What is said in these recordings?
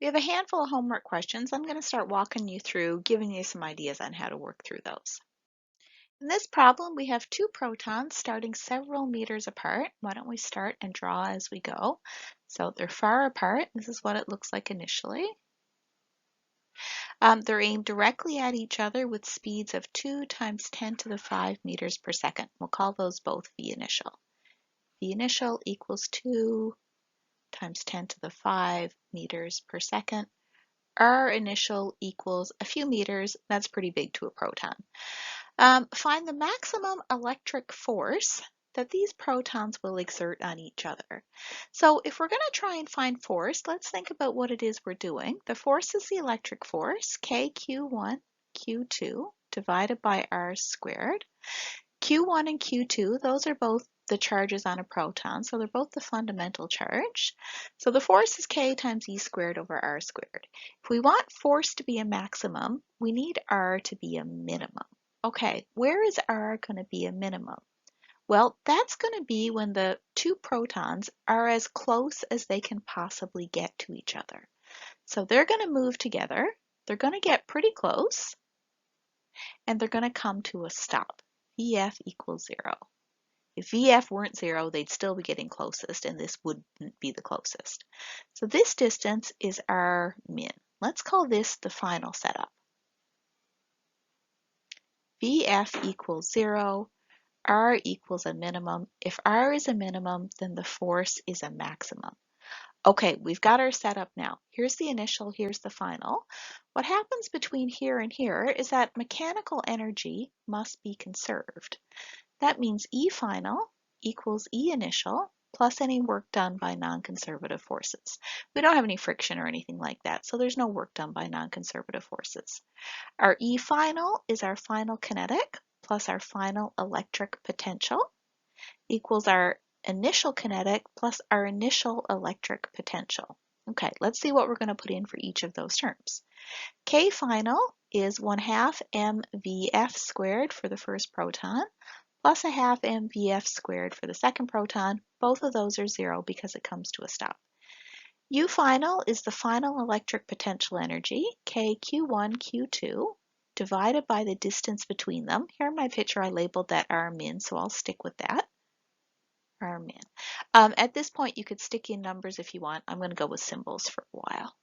We have a handful of homework questions. I'm going to start walking you through, giving you some ideas on how to work through those. In this problem, we have two protons starting several meters apart. Why don't we start and draw as we go? So they're far apart. This is what it looks like initially. They're aimed directly at each other with speeds of 2 times 10 to the 5 meters per second. We'll call those both V initial. V initial equals 2 times 10 to the 5 meters per second. R initial equals a few meters. That's pretty big to a proton. Find the maximum electric force that these protons will exert on each other. So if we're going to try and find force, let's think about what it is we're doing. The force is the electric force, KQ1, Q2, divided by R squared. Q1 and Q2, those are both the charges on a proton, so they're both the fundamental charge. So the force is K times E squared over R squared. If we want force to be a maximum, we need R to be a minimum. Okay, where is R going to be a minimum? Well, that's going to be when the two protons are as close as they can possibly get to each other. So they're going to move together, they're going to get pretty close, and they're going to come to a stop. VF equals 0. If VF weren't 0, they'd still be getting closest, and this wouldn't be the closest. So this distance is R min. Let's call this the final setup. VF equals 0, R equals a minimum. If R is a minimum, then the force is a maximum. Okay, we've got our setup now. Here's the initial, here's the final. What happens between here and here is that mechanical energy must be conserved. That means E final equals E initial plus any work done by non-conservative forces. We don't have any friction or anything like that, so there's no work done by non-conservative forces. Our E final is our final kinetic plus our final electric potential equals our initial kinetic plus our initial electric potential. Okay, let's see what we're going to put in for each of those terms. K final is 1/2 mvf squared for the first proton plus 1/2 mvf squared for the second proton. Both of those are 0 because it comes to a stop. U final is the final electric potential energy, KQ1, Q2, divided by the distance between them. Here in my picture I labeled that R min, so I'll stick with that. R min. At this point you could stick in numbers if you want. I'm going to go with symbols for a while.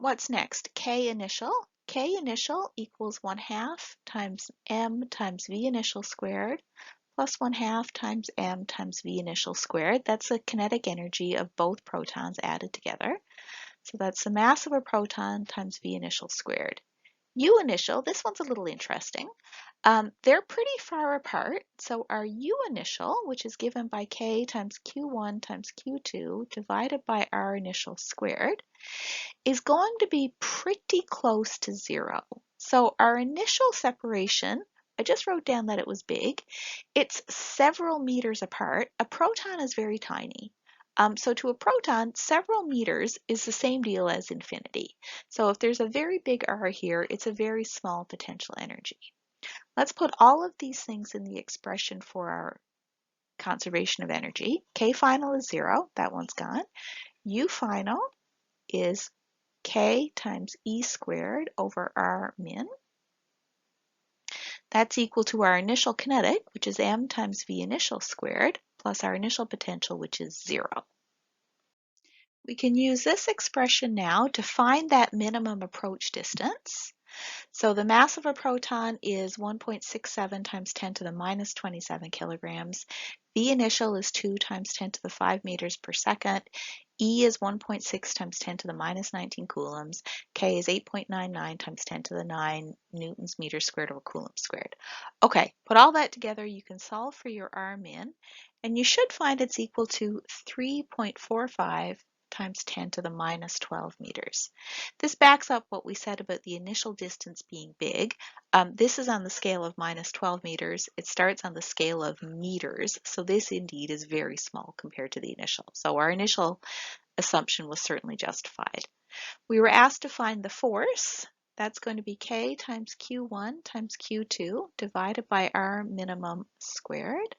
What's next? K initial. K initial equals 1/2 times m times v initial squared plus 1/2 times m times v initial squared. That's the kinetic energy of both protons added together. So that's the mass of a proton times v initial squared. U initial, this one's a little interesting. They're pretty far apart, so our U initial, which is given by K times Q1 times Q2 divided by R initial squared, is going to be pretty close to 0. So our initial separation, I just wrote down that it was big. It's several meters apart. A proton is very tiny. So to a proton, several meters is the same deal as infinity. So if there's a very big R here, it's a very small potential energy. Let's put all of these things in the expression for our conservation of energy. K final is 0, that one's gone. U final is K times E squared over R min. That's equal to our initial kinetic, which is m times v initial squared, plus our initial potential, which is 0. We can use this expression now to find that minimum approach distance. So the mass of a proton is 1.67 times 10 to the minus 27 kilograms. V initial is 2 times 10 to the 5 meters per second. E is 1.6 times 10 to the minus 19 coulombs. K is 8.99 times 10 to the 9 newtons meters squared over coulombs squared. Okay, put all that together, you can solve for your R min, and you should find it's equal to 3.45 times 10 to the minus 12 meters. This backs up what we said about the initial distance being big. This is on the scale of minus 12 meters. It starts on the scale of meters, so this indeed is very small compared to the initial. So our initial assumption was certainly justified. We were asked to find the force. That's going to be K times Q1 times Q2 divided by R minimum squared.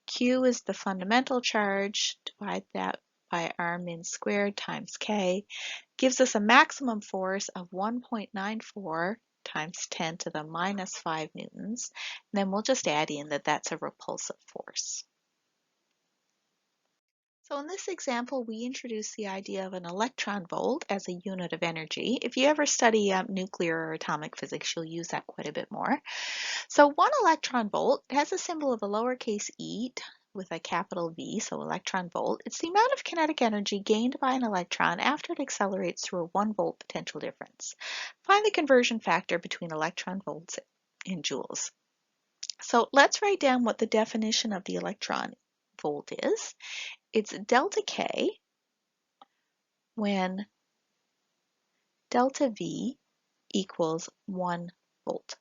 Q is the fundamental charge, divide that by r min squared times k gives us a maximum force of 1.94 times 10 to the minus 5 newtons. And then we'll just add in that that's a repulsive force. So in this example, we introduce the idea of an electron volt as a unit of energy. If you ever study nuclear or atomic physics, you'll use that quite a bit more. So 1 electron volt has a symbol of a lowercase e with a capital V, so electron volt. It's the amount of kinetic energy gained by an electron after it accelerates through a 1 volt potential difference. Find the conversion factor between electron volts and joules. So let's write down what the definition of the electron volt is. It's delta K when delta V equals 1 volt.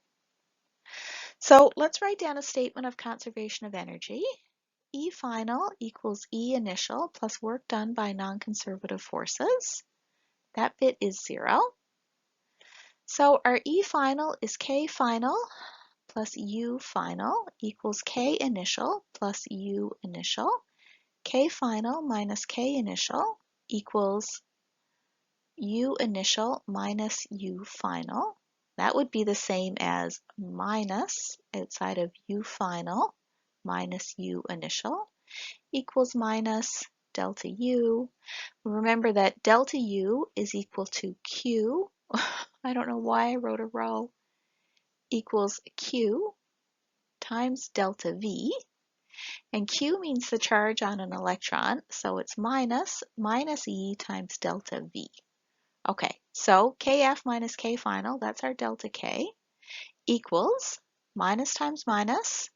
So let's write down a statement of conservation of energy. E final equals E initial plus work done by non-conservative forces. That bit is 0. So our E final is K final plus U final equals K initial plus U initial. K final minus K initial equals U initial minus U final. That would be the same as minus outside of U final minus U initial equals minus delta U. Remember that delta U is equal to Q. I don't know why I wrote a rho. Equals Q times delta V. And Q means the charge on an electron, so it's minus E times delta V. Okay, so Kf minus K final, that's our delta K, equals minus times minus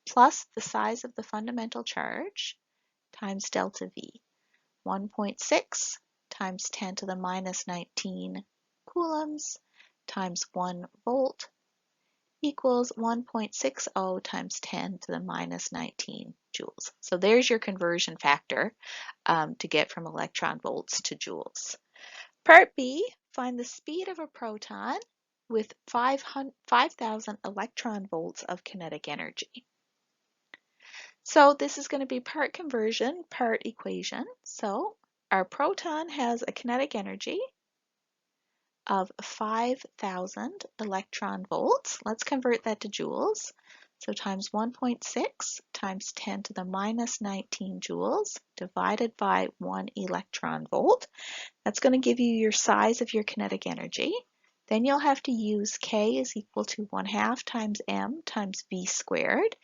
plus the size of the fundamental charge times delta V. 1.6 times 10 to the minus 19 coulombs times 1 volt equals 1.60 times 10 to the minus 19 joules. So there's your conversion factor to get from electron volts to joules. Part B, find the speed of a proton with 5,000 electron volts of kinetic energy. So this is going to be part conversion, part equation. So our proton has a kinetic energy of 5,000 electron volts. Let's convert that to joules. So times 1.6 times 10 to the minus 19 joules divided by 1 electron volt. That's going to give you your size of your kinetic energy. Then you'll have to use K is equal to 1/2 times m times v squared.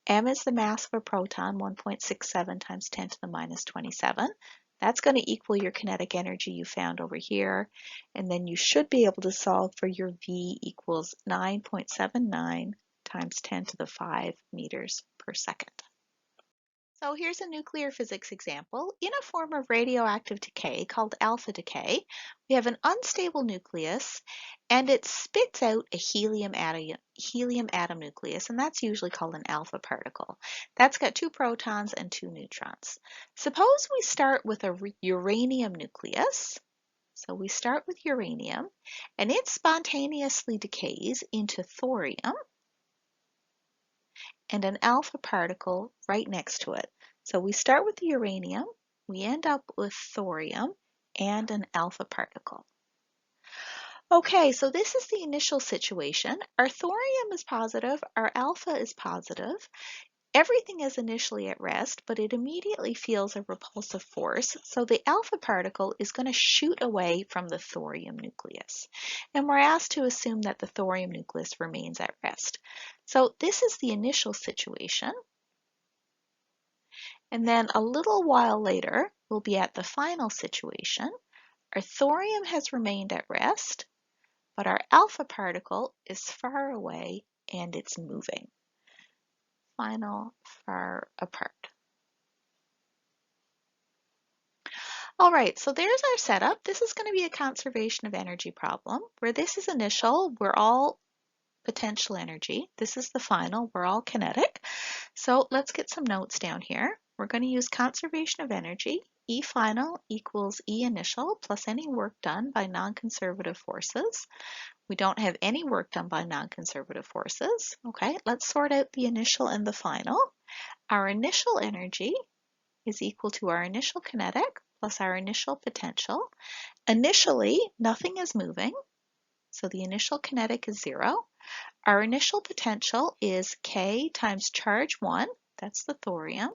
M is the mass of a proton, 1.67 times 10 to the minus 27. That's going to equal your kinetic energy you found over here. And then you should be able to solve for your V equals 9.79 times 10 to the 5 meters per second. So here's a nuclear physics example. In a form of radioactive decay called alpha decay, we have an unstable nucleus and it spits out a helium atom nucleus, and that's usually called an alpha particle. That's got 2 protons and 2 neutrons. Suppose we start with a uranium nucleus. So we start with uranium and it spontaneously decays into thorium and an alpha particle right next to it. So we start with the uranium, we end up with thorium and an alpha particle. Okay, so this is the initial situation. Our thorium is positive, our alpha is positive. Everything is initially at rest, but it immediately feels a repulsive force, so the alpha particle is going to shoot away from the thorium nucleus. And we're asked to assume that the thorium nucleus remains at rest. So this is the initial situation. And then a little while later, we'll be at the final situation. Our thorium has remained at rest, but our alpha particle is far away and it's moving. Final, far apart. All right, so there's our setup. This is going to be a conservation of energy problem. Where this is initial, we're all potential energy. This is the final, we're all kinetic. So let's get some notes down here. We're going to use conservation of energy. E final equals E initial plus any work done by non-conservative forces. We don't have any work done by non-conservative forces. Okay, let's sort out the initial and the final. Our initial energy is equal to our initial kinetic plus our initial potential. Initially, nothing is moving, so the initial kinetic is 0. Our initial potential is K times charge 1, that's the thorium,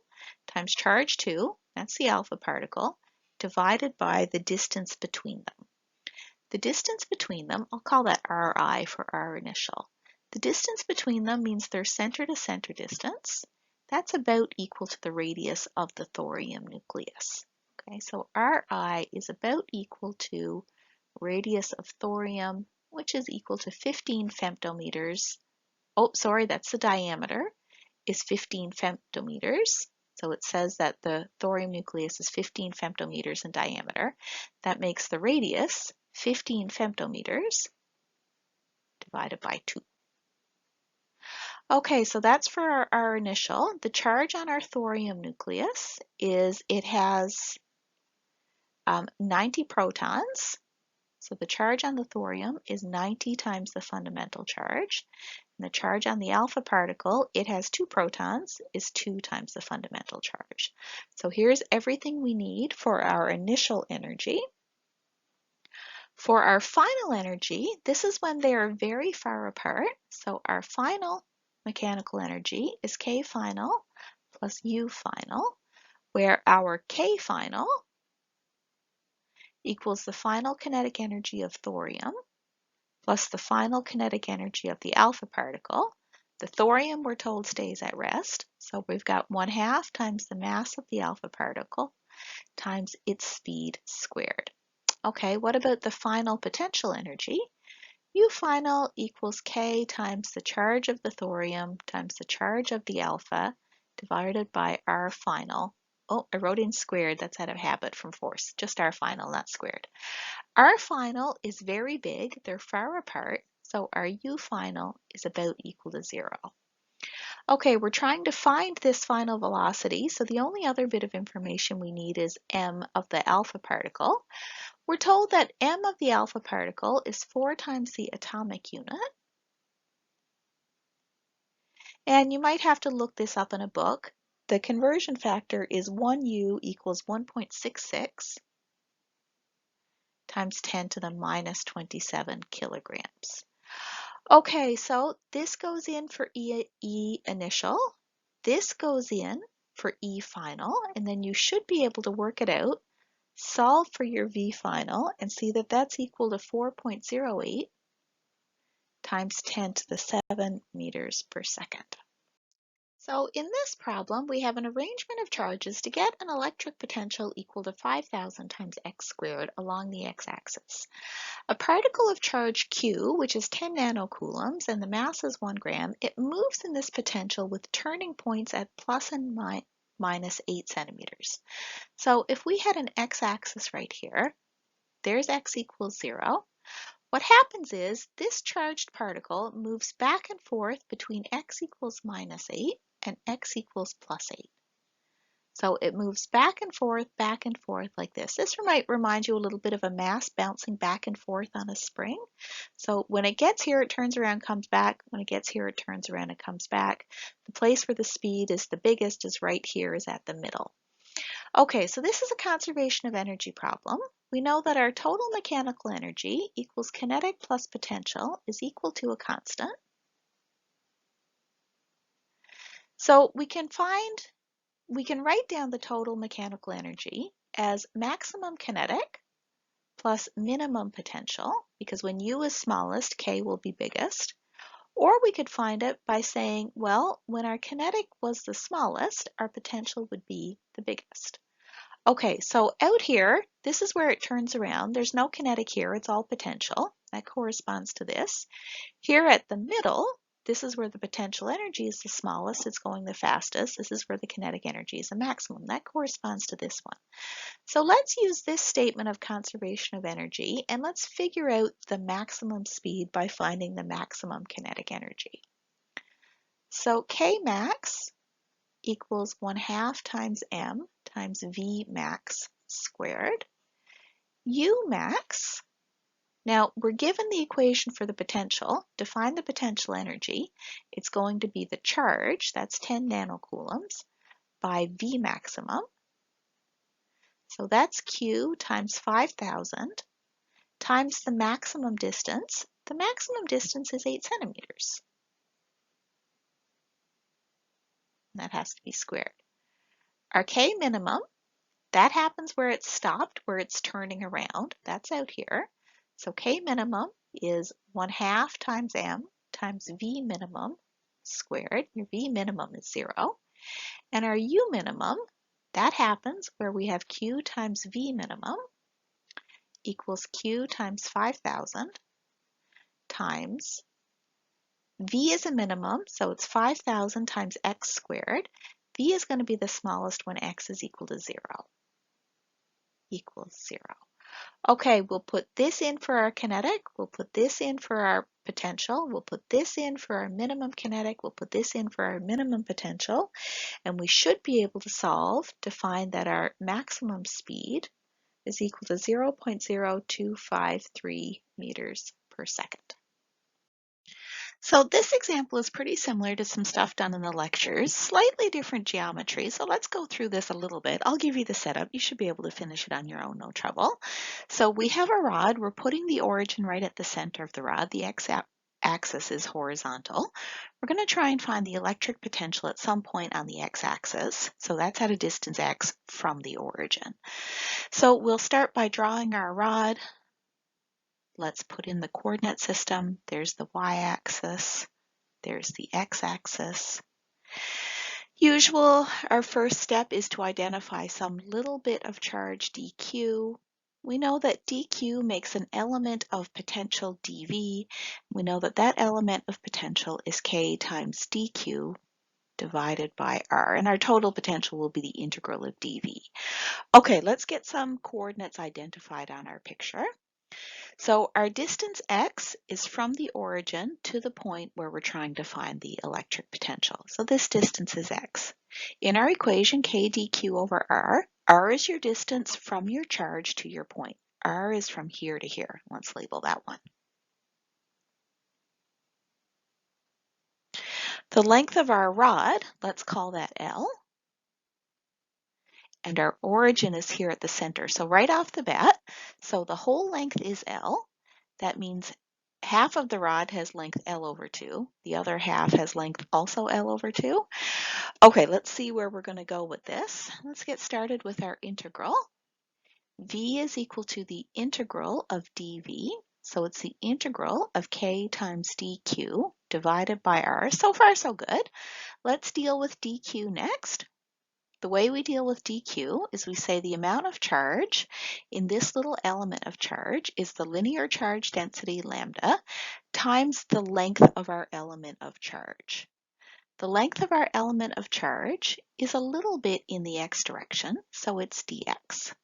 times charge 2, that's the alpha particle, divided by the distance between them. The distance between them, I'll call that Ri for our initial. The distance between them means their center to center distance. That's about equal to the radius of the thorium nucleus. Okay, so Ri is about equal to radius of thorium, which is equal to 15 femtometers. Oh, sorry, that's the diameter, is 15 femtometers. So it says that the thorium nucleus is 15 femtometers in diameter. That makes the radius 15 femtometers divided by 2. Okay, so that's for our initial. The charge on our thorium nucleus is it has 90 protons. So the charge on the thorium is 90 times the fundamental charge. And the charge on the alpha particle, it has 2 protons, is 2 times the fundamental charge. So here's everything we need for our initial energy. For our final energy, this is when they are very far apart. So our final mechanical energy is K final plus U final, where our K final equals the final kinetic energy of thorium plus the final kinetic energy of the alpha particle. The thorium, we're told, stays at rest. So we've got 1/2 times the mass of the alpha particle times its speed squared. Okay, what about the final potential energy? U final equals K times the charge of the thorium times the charge of the alpha divided by R final. Oh, I wrote in squared, that's out of habit from force. Just R final, not squared. R final is very big, they're far apart, so our U final is about equal to 0. Okay, we're trying to find this final velocity, so the only other bit of information we need is m of the alpha particle. We're told that m of the alpha particle is 4 times the atomic unit. And you might have to look this up in a book. The conversion factor is 1U equals 1.66 times 10 to the minus 27 kilograms. Okay, so this goes in for E initial, this goes in for E final, and then you should be able to work it out, solve for your V final, and see that that's equal to 4.08 times 10 to the 7 meters per second. So in this problem, we have an arrangement of charges to get an electric potential equal to 5,000 times x squared along the x-axis. A particle of charge Q, which is 10 nanocoulombs and the mass is 1 gram, it moves in this potential with turning points at plus and minus 8 centimeters. So if we had an x-axis right here, there's x equals 0. What happens is this charged particle moves back and forth between x equals minus 8 and x equals plus 8. So it moves back and forth like this. This might remind you a little bit of a mass bouncing back and forth on a spring. So when it gets here, it turns around, comes back. When it gets here, it turns around and comes back. The place where the speed is the biggest is right here, is at the middle. Okay, so this is a conservation of energy problem. We know that our total mechanical energy equals kinetic plus potential is equal to a constant. So we can write down the total mechanical energy as maximum kinetic plus minimum potential, because when U is smallest, K will be biggest. Or we could find it by saying, well, when our kinetic was the smallest, our potential would be the biggest. Okay, so out here, this is where it turns around. There's no kinetic here, it's all potential. That corresponds to this. Here at the middle, this is where the potential energy is the smallest, it's going the fastest. This is where the kinetic energy is the maximum. That corresponds to this one. So let's use this statement of conservation of energy and let's figure out the maximum speed by finding the maximum kinetic energy. So K max equals 1/2 times m times V max squared. U max, now we're given the equation for the potential. To find the potential energy, it's going to be the charge, that's 10 nanocoulombs, by V maximum. So that's Q times 5,000 times the maximum distance. The maximum distance is 8 centimeters. That has to be squared. Our K minimum, that happens where it's stopped, where it's turning around. That's out here. So K minimum is 1/2 times M times V minimum squared. Your V minimum is 0. And our U minimum, that happens where we have Q times V minimum equals Q times 5,000 times V is a minimum, so it's 5,000 times X squared. V is going to be the smallest when X is equal to 0. Equals 0. Okay, we'll put this in for our kinetic, we'll put this in for our potential, we'll put this in for our minimum kinetic, we'll put this in for our minimum potential, and we should be able to solve to find that our maximum speed is equal to 0.0253 meters per second. So this example is pretty similar to some stuff done in the lectures, slightly different geometry. So let's go through this a little bit. I'll give you the setup. You should be able to finish it on your own, no trouble. So we have a rod. We're putting the origin right at the center of the rod. The x-axis is horizontal. We're going to try and find the electric potential at some point on the x-axis. So that's at a distance x from the origin. So we'll start by drawing our rod. Let's put in the coordinate system. There's the y-axis. There's the x-axis. Usual, our first step is to identify some little bit of charge dq. We know that dq makes an element of potential dv. We know that that element of potential is k times dq divided by r, and our total potential will be the integral of dv. Okay, let's get some coordinates identified on our picture. So our distance x is from the origin to the point where we're trying to find the electric potential. So this distance is x. In our equation, k dq over r is your distance from your charge to your point. R is from here to here. Let's label that one. The length of our rod, let's call that L. And our origin is here at the center. So right off the bat, so the whole length is L. That means half of the rod has length L over 2. The other half has length also L over 2. Okay, let's see where we're going to go with this. Let's get started with our integral. V is equal to the integral of dv. So it's the integral of k times dq divided by r. So far, so good. Let's deal with dq next. The way we deal with dq is we say the amount of charge in this little element of charge is the linear charge density lambda times the length of our element of charge. The length of our element of charge is a little bit in the x direction, so it's dx.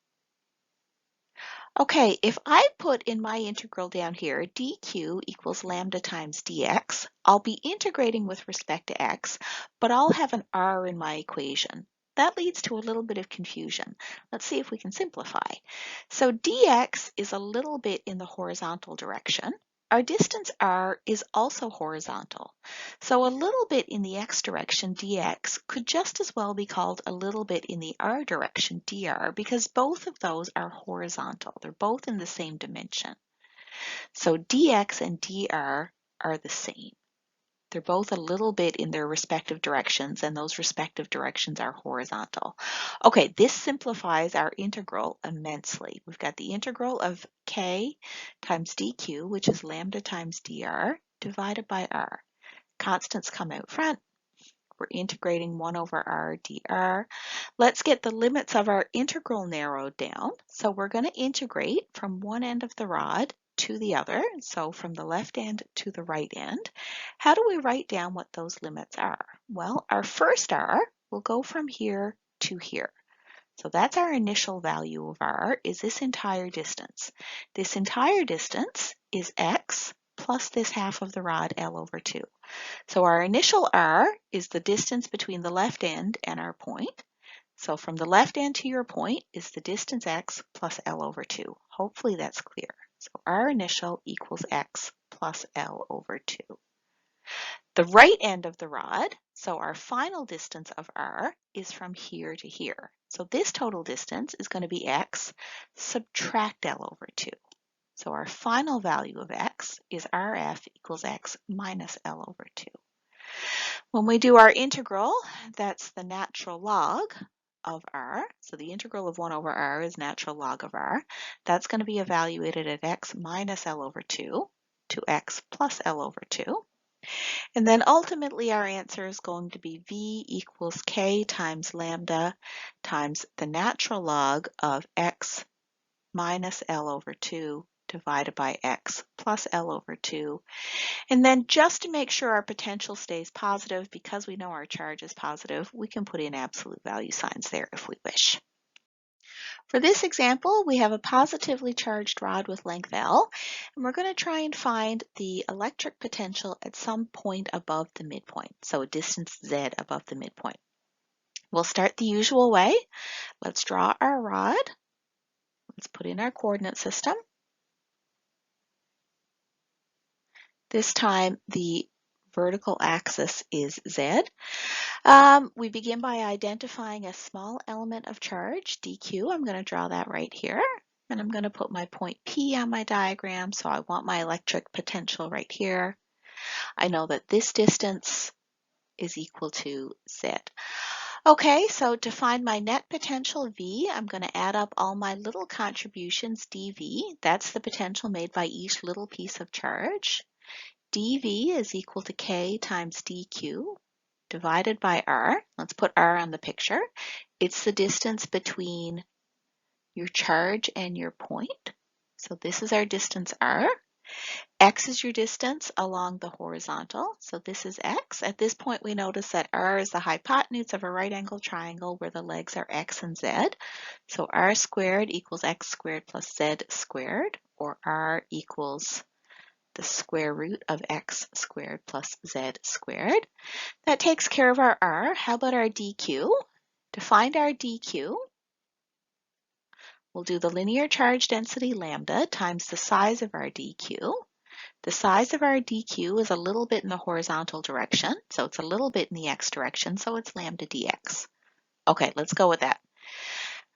Okay, if I put in my integral down here, dq equals lambda times dx, I'll be integrating with respect to x, but I'll have an r in my equation. That leads to a little bit of confusion. Let's see if we can simplify. So dx is a little bit in the horizontal direction. Our distance r is also horizontal. So a little bit in the x direction, dx, could just as well be called a little bit in the r direction, dr, because both of those are horizontal. They're both in the same dimension. So dx and dr are the same. They're both a little bit in their respective directions, and those respective directions are horizontal. Okay, this simplifies our integral immensely. We've got the integral of k times dq, which is lambda times dr, divided by r. Constants come out front. We're integrating 1 over r dr. Let's get the limits of our integral narrowed down. So we're going to integrate from one end of the rod to the other, so from the left end to the right end. How do we write down what those limits are? Well, our first r will go from here to here. So that's our initial value of r, is this entire distance. This entire distance is x plus this half of the rod, L over 2. So our initial r is the distance between the left end and our point. So from the left end to your point is the distance x plus L over 2. Hopefully that's clear. So our initial equals x plus L over 2. The right end of the rod, so our final distance of r, is from here to here. So this total distance is going to be x subtract L over 2. So our final value of x is RF equals x minus L over 2. When we do our integral, that's the natural log of r. So the integral of 1 over r is natural log of r. That's going to be evaluated at x minus L over 2 to x plus L over 2. And then ultimately our answer is going to be v equals k times lambda times the natural log of x minus L over 2 divided by x plus L over 2. And then just to make sure our potential stays positive, because we know our charge is positive, we can put in absolute value signs there if we wish. For this example, we have a positively charged rod with length L, and we're going to try and find the electric potential at some point above the midpoint, so a distance z above the midpoint. We'll start the usual way. Let's draw our rod. Let's put in our coordinate system. This time the vertical axis is z. We begin by identifying a small element of charge, dq. I'm going to draw that right here. And I'm going to put my point P on my diagram. So I want my electric potential right here. I know that this distance is equal to z. Okay, so to find my net potential V, I'm going to add up all my little contributions dV. That's the potential made by each little piece of charge. dV is equal to K times dQ divided by R. Let's put R on the picture. It's the distance between your charge and your point. So this is our distance R. X is your distance along the horizontal. So this is X. At this point, we notice that R is the hypotenuse of a right angled triangle where the legs are X and Z. So R squared equals X squared plus Z squared, or R equals the square root of x squared plus z squared. That takes care of our r. How about our dq? To find our dq, we'll do the linear charge density lambda times the size of our dq. The size of our dq is a little bit in the horizontal direction, so it's a little bit in the x direction, so it's lambda dx. Okay, let's go with that.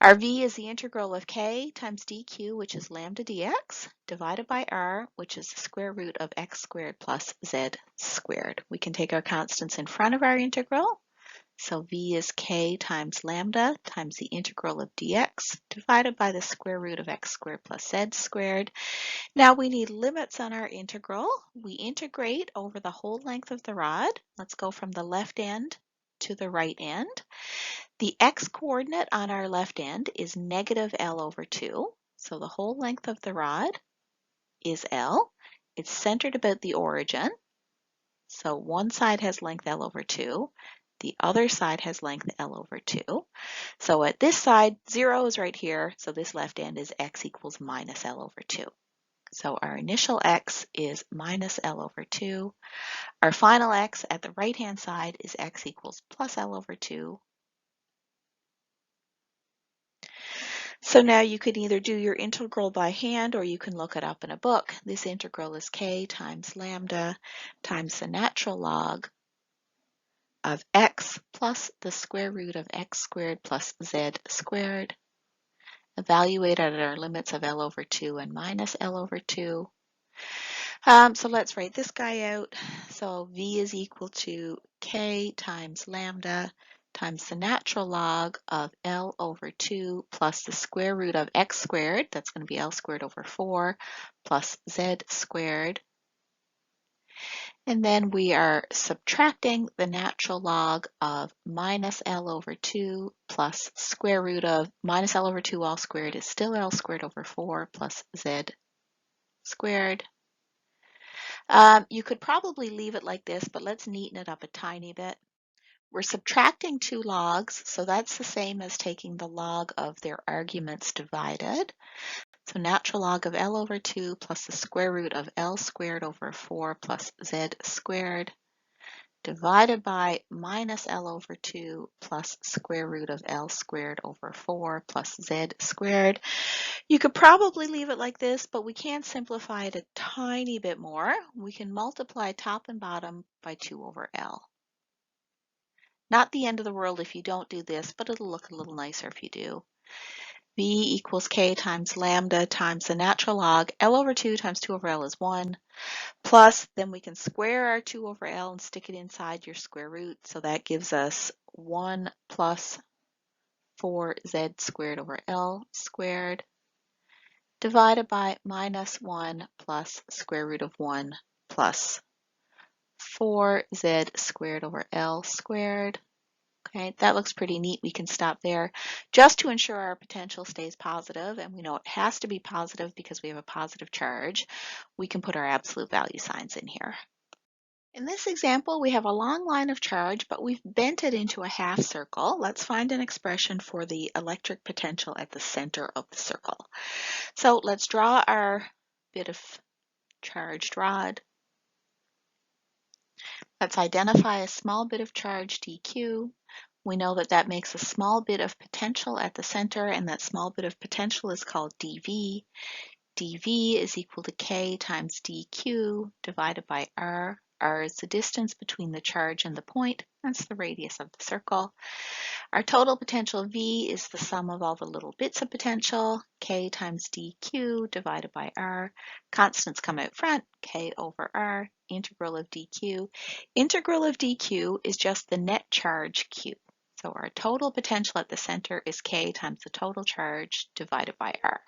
Our v is the integral of k times dq, which is lambda dx, divided by r, which is the square root of x squared plus z squared. We can take our constants in front of our integral. So v is k times lambda times the integral of dx, divided by the square root of x squared plus z squared. Now we need limits on our integral. We integrate over the whole length of the rod. Let's go from the left end to the right end. The x-coordinate on our left end is negative L over 2. So the whole length of the rod is L. It's centered about the origin. So one side has length L over 2. The other side has length L over 2. So at this side, 0 is right here. So this left end is x equals minus L over 2. So our initial x is minus L over 2. Our final x at the right-hand side is x equals plus L over 2. So now you could either do your integral by hand or you can look it up in a book. This integral is k times lambda times the natural log of x plus the square root of x squared plus z squared. Evaluate at our limits of L over 2 and minus L over 2. So let's write this guy out. So v is equal to k times lambda times the natural log of L over 2 plus the square root of x squared, that's going to be L squared over 4, plus z squared. And then we are subtracting the natural log of minus L over 2 plus square root of minus L over 2 all squared is still L squared over 4 plus z squared. You could probably leave it like this, but let's neaten it up a tiny bit. We're subtracting two logs, so that's the same as taking the log of their arguments divided. So natural log of L over 2 plus the square root of L squared over 4 plus Z squared divided by minus L over 2 plus square root of L squared over 4 plus Z squared. You could probably leave it like this, but we can simplify it a tiny bit more. We can multiply top and bottom by 2 over L. Not the end of the world if you don't do this, but it'll look a little nicer if you do. V equals K times lambda times the natural log. L over 2 times 2 over L is 1. Plus, then we can square our 2 over L and stick it inside your square root. So that gives us 1 plus 4z squared over L squared divided by minus 1 plus square root of 1 plus 4z squared over L squared. Okay, that looks pretty neat. We can stop there just to ensure our potential stays positive, and we know it has to be positive because we have a positive charge. We can put our absolute value signs in here. In this example, we have a long line of charge, but we've bent it into a half circle. Let's find an expression for the electric potential at the center of the circle. So let's draw our bit of charged rod. Let's identify a small bit of charge dq. We know that that makes a small bit of potential at the center, and that small bit of potential is called dV. dV is equal to K times dQ divided by R. R is the distance between the charge and the point. That's the radius of the circle. Our total potential V is the sum of all the little bits of potential. K times dQ divided by R. Constants come out front. K over R. Integral of dQ. Integral of dQ is just the net charge Q. So our total potential at the center is K times the total charge divided by R.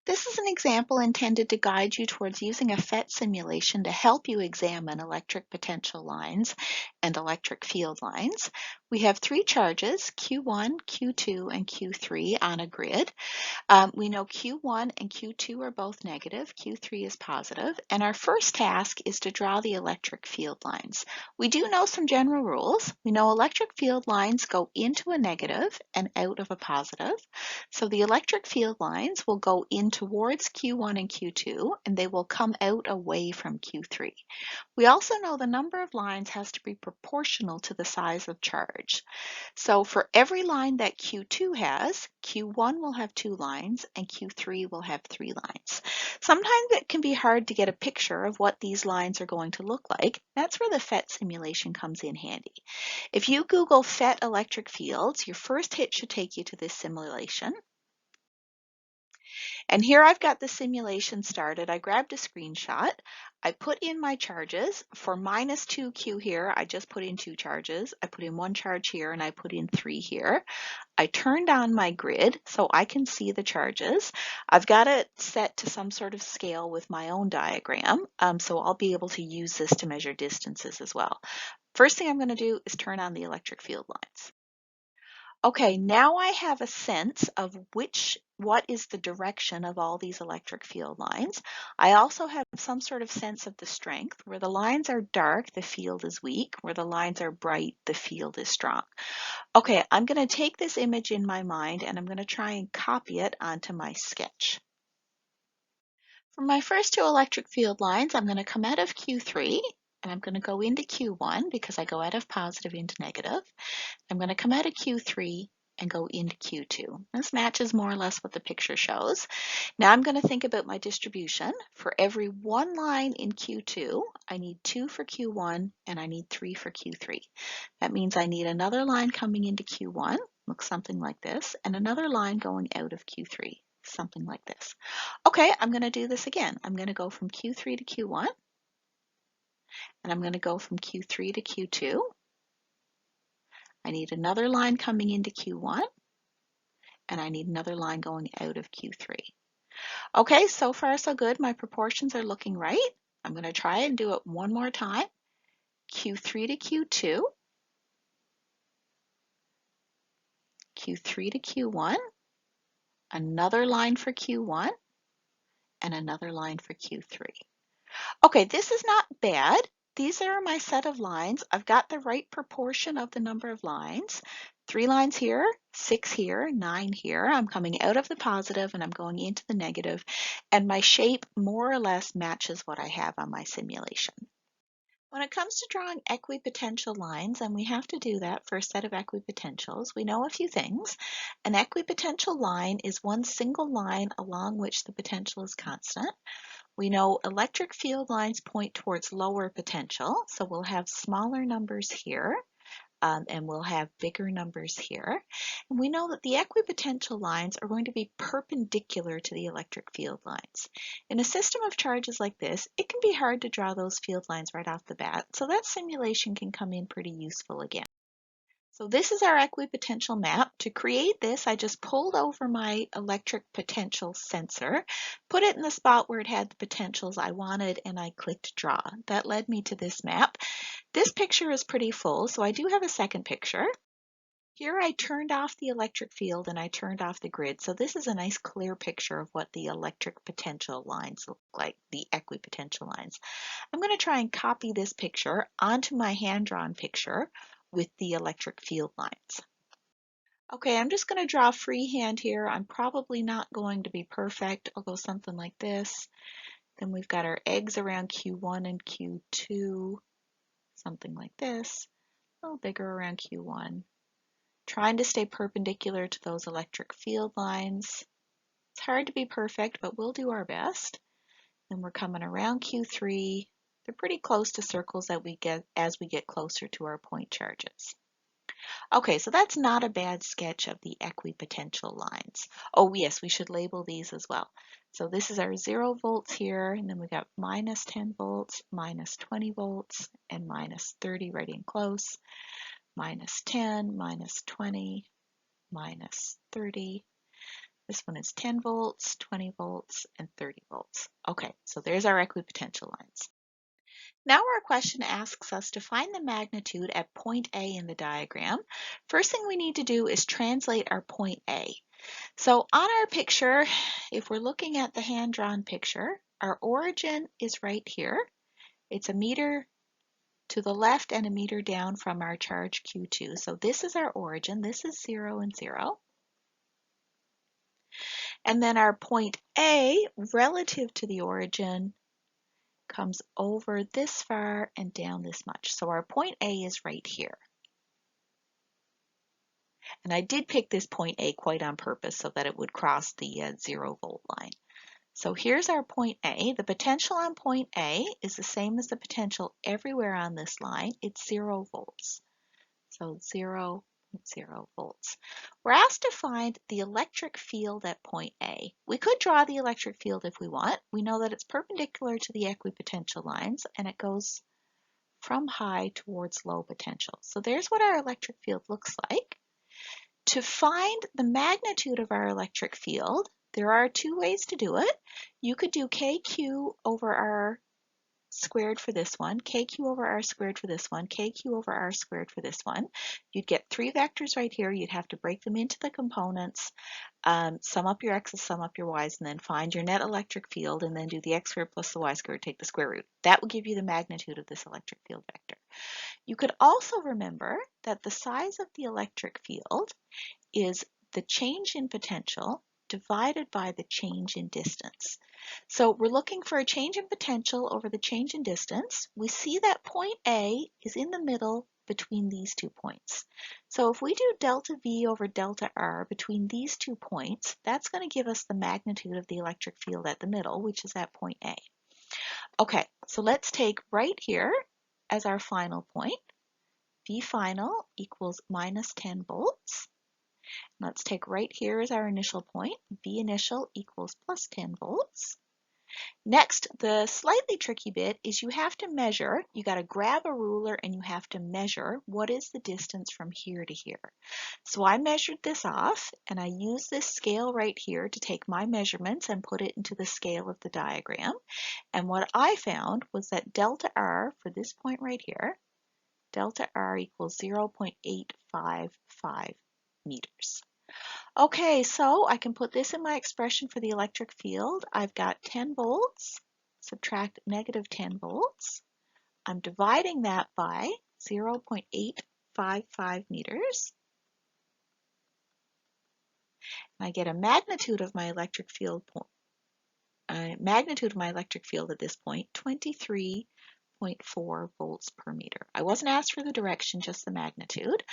This is an example intended to guide you towards using a PhET simulation to help you examine electric potential lines and electric field lines. We have three charges, Q1, Q2, and Q3 on a grid. We know Q1 and Q2 are both negative, Q3 is positive, and our first task is to draw the electric field lines. We do know some general rules. We know electric field lines go into a negative and out of a positive. So the electric field lines will go in towards Q1 and Q2, and they will come out away from Q3. We also know the number of lines has to be proportional to the size of charge. So for every line that Q2 has, Q1 will have 2 lines and Q3 will have 3 lines. Sometimes it can be hard to get a picture of what these lines are going to look like. That's where the PhET simulation comes in handy. If you Google PhET electric fields, your first hit should take you to this simulation. And here I've got the simulation started. I grabbed a screenshot. I put in my charges. For minus 2Q here, I just put in 2 charges. I put in 1 charge here and I put in 3 here. I turned on my grid so I can see the charges. I've got it set to some sort of scale with my own diagram, so I'll be able to use this to measure distances as well. First thing I'm going to do is turn on the electric field lines. Okay, now I have a sense of what is the direction of all these electric field lines. I also have some sort of sense of the strength. Where the lines are dark, the field is weak. Where the lines are bright, the field is strong. Okay, I'm going to take this image in my mind and I'm going to try and copy it onto my sketch. For my first 2 electric field lines, I'm going to come out of Q3 and I'm going to go into Q1 because I go out of positive into negative. I'm going to come out of Q3 and go into Q2. This matches more or less what the picture shows. Now I'm going to think about my distribution. For every 1 line in Q2, I need 2 for Q1 and I need 3 for Q3. That means I need another line coming into Q1, looks something like this, and another line going out of Q3, something like this. Okay, I'm going to do this again. I'm going to go from Q3 to Q1, and I'm going to go from Q3 to Q2. I need another line coming into Q1, and I need another line going out of Q3. Okay, so far so good. My proportions are looking right. I'm going to try and do it one more time. Q3 to Q2, Q3 to Q1, another line for Q1, and another line for Q3. Okay, this is not bad. These are my set of lines. I've got the right proportion of the number of lines. 3 lines here, 6 here, 9 here. I'm coming out of the positive and I'm going into the negative, and my shape more or less matches what I have on my simulation. When it comes to drawing equipotential lines, and we have to do that for a set of equipotentials, we know a few things. An equipotential line is one single line along which the potential is constant. We know electric field lines point towards lower potential, so we'll have smaller numbers here. and we'll have bigger numbers here. And we know that the equipotential lines are going to be perpendicular to the electric field lines. In a system of charges like this, it can be hard to draw those field lines right off the bat, so that simulation can come in pretty useful again. So this is our equipotential map. To create this, I just pulled over my electric potential sensor, put it in the spot where it had the potentials I wanted, and I clicked draw. That led me to this map. This picture is pretty full, so I do have a second picture. Here I turned off the electric field and I turned off the grid. So this is a nice clear picture of what the electric potential lines look like, the equipotential lines. I'm going to try and copy this picture onto my hand-drawn picture with the electric field lines. Okay, I'm just going to draw freehand here. I'm probably not going to be perfect. I'll go something like this. Then we've got our eggs around Q1 and Q2, something like this. A little bigger around Q1. Trying to stay perpendicular to those electric field lines. It's hard to be perfect, but we'll do our best. Then we're coming around Q3. They're pretty close to circles that we get as we get closer to our point charges. Okay, so that's not a bad sketch of the equipotential lines. Oh yes, we should label these as well. So this is our 0 volts here, and then we got minus 10 volts, minus 20 volts, and minus 30 right in close. Minus 10, minus 20, minus 30. This one is 10 volts, 20 volts, and 30 volts. Okay, so there's our equipotential lines. Now our question asks us to find the magnitude at point A in the diagram. First thing we need to do is translate our point A. So on our picture, if we're looking at the hand-drawn picture, our origin is right here. It's a meter to the left and a meter down from our charge Q2. So this is our origin. This is 0 and 0. And then our point A, relative to the origin, comes over this far and down this much. So our point A is right here. And I did pick this point A quite on purpose so that it would cross the 0 volt line. So here's our point A. The potential on point A is the same as the potential everywhere on this line. It's 0 volts. So 0 volts. We're asked to find the electric field at point A. We could draw the electric field if we want. We know that it's perpendicular to the equipotential lines and it goes from high towards low potential. So there's what our electric field looks like. To find the magnitude of our electric field, there are two ways to do it. You could do KQ over R squared for this one, KQ over R squared for this one, KQ over R squared for this one. You'd get three vectors right here. You'd have to break them into the components, sum up your x's, sum up your y's, and then find your net electric field, and then do the x squared plus the y squared, take the square root. That will give you the magnitude of this electric field vector. You could also remember that the size of the electric field is the change in potential divided by the change in distance. So we're looking for a change in potential over the change in distance. We see that point A is in the middle between these 2 points. So if we do delta V over delta R between these 2 points, that's going to give us the magnitude of the electric field at the middle, which is at point A. Okay, so let's take right here as our final point. V final equals minus 10 volts. Let's take right here as our initial point. V initial equals plus 10 volts. Next, the slightly tricky bit is you have to measure. You got to grab a ruler and you have to measure what is the distance from here to here. So I measured this off and I used this scale right here to take my measurements and put it into the scale of the diagram. And what I found was that delta R for this point right here, delta R equals 0.855 meters. Okay, so I can put this in my expression for the electric field. I've got 10 volts, subtract negative 10 volts. I'm dividing that by 0.855 meters. And I get a magnitude of my electric field at this point, 23.4 volts per meter. I wasn't asked for the direction, just the magnitude.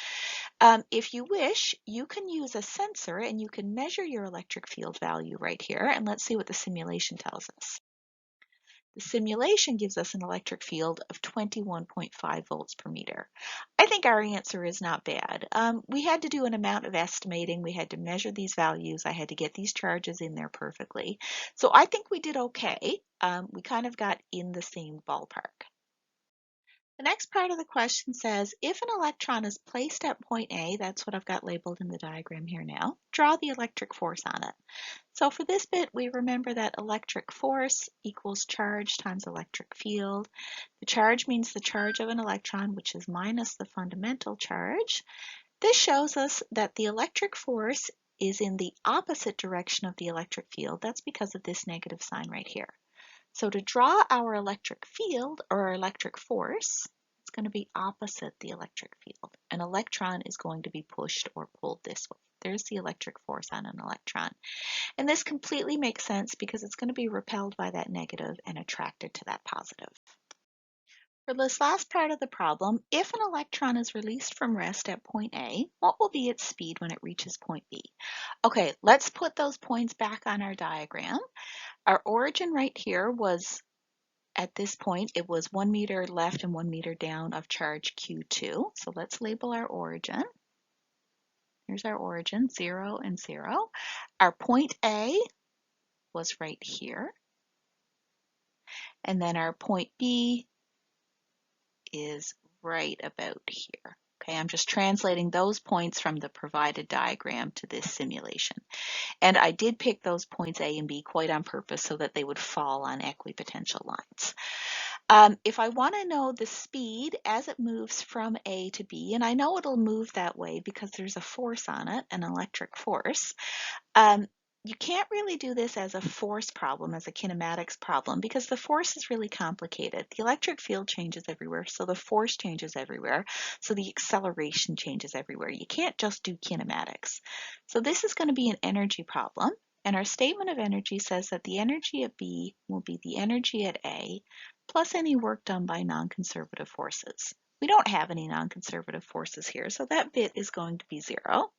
If you wish, you can use a sensor and you can measure your electric field value right here, and let's see what the simulation tells us. The simulation gives us an electric field of 21.5 volts per meter. I think our answer is not bad. We had to do an amount of estimating. We had to measure these values. I had to get these charges in there perfectly. So I think we did okay. We kind of got in the same ballpark. The next part of the question says, if an electron is placed at point A, that's what I've got labeled in the diagram here now, draw the electric force on it. So for this bit, we remember that electric force equals charge times electric field. The charge means the charge of an electron, which is minus the fundamental charge. This shows us that the electric force is in the opposite direction of the electric field. That's because of this negative sign right here. So to draw our electric field or electric force, it's going to be opposite the electric field. An electron is going to be pushed or pulled this way. There's the electric force on an electron. And this completely makes sense because it's going to be repelled by that negative and attracted to that positive. For this last part of the problem, if an electron is released from rest at point A, what will be its speed when it reaches point B? Okay, let's put those points back on our diagram. Our origin right here was, at this point, it was 1 meter left and 1 meter down of charge Q2. So let's label our origin. Here's our origin, 0 and 0. Our point A was right here. And then our point B is right about here. Okay, I'm just translating those points from the provided diagram to this simulation. And I did pick those points A and B quite on purpose so that they would fall on equipotential lines. If I want to know the speed as it moves from A to B, and I know it'll move that way because there's a force on it, an electric force, you can't really do this as a force problem, as a kinematics problem, because the force is really complicated. The electric field changes everywhere, so the force changes everywhere, so the acceleration changes everywhere. You can't just do kinematics. So this is going to be an energy problem, and our statement of energy says that the energy at B will be the energy at A plus any work done by non-conservative forces. We don't have any non-conservative forces here, so that bit is going to be 0.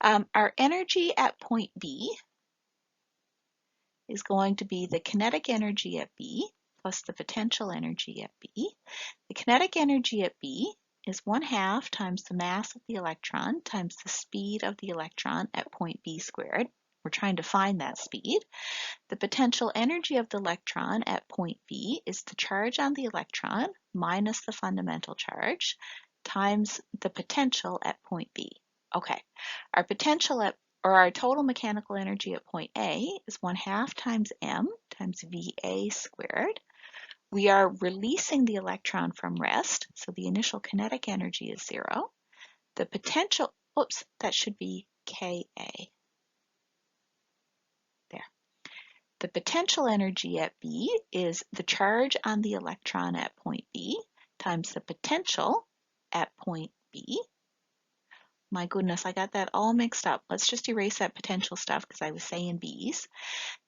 Our energy at point B is going to be the kinetic energy at B plus the potential energy at B. The kinetic energy at B is 1/2 times the mass of the electron times the speed of the electron at point B squared. We're trying to find that speed. The potential energy of the electron at point B is the charge on the electron minus the fundamental charge times the potential at point B. Okay, our potential or our total mechanical energy at point A is 1/2 times m times VA squared. We are releasing the electron from rest, so the initial kinetic energy is 0. The potential, oops, that should be Ka. There. The potential energy at B is the charge on the electron at point B times the potential at point B. My goodness, I got that all mixed up. Let's just erase that potential stuff because I was saying B's.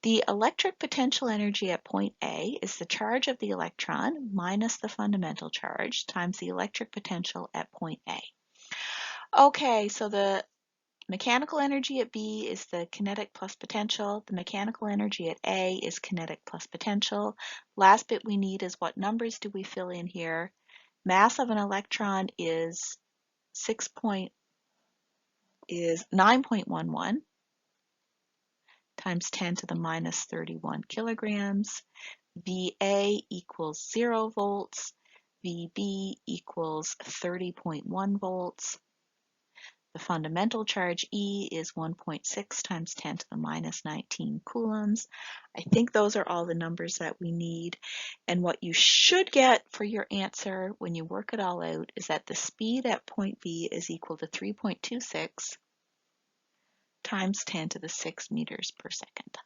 The electric potential energy at point A is the charge of the electron minus the fundamental charge times the electric potential at point A. Okay, so the mechanical energy at B is the kinetic plus potential. The mechanical energy at A is kinetic plus potential. Last bit we need is what numbers do we fill in here? Mass of an electron is 9.11 times 10 to the minus 31 kilograms. VA equals 0 volts. VB equals 30.1 volts. The fundamental charge E is 1.6 times 10 to the minus 19 coulombs. I think those are all the numbers that we need. And what you should get for your answer when you work it all out is that the speed at point B is equal to 3.26 times 10 to the 6 meters per second.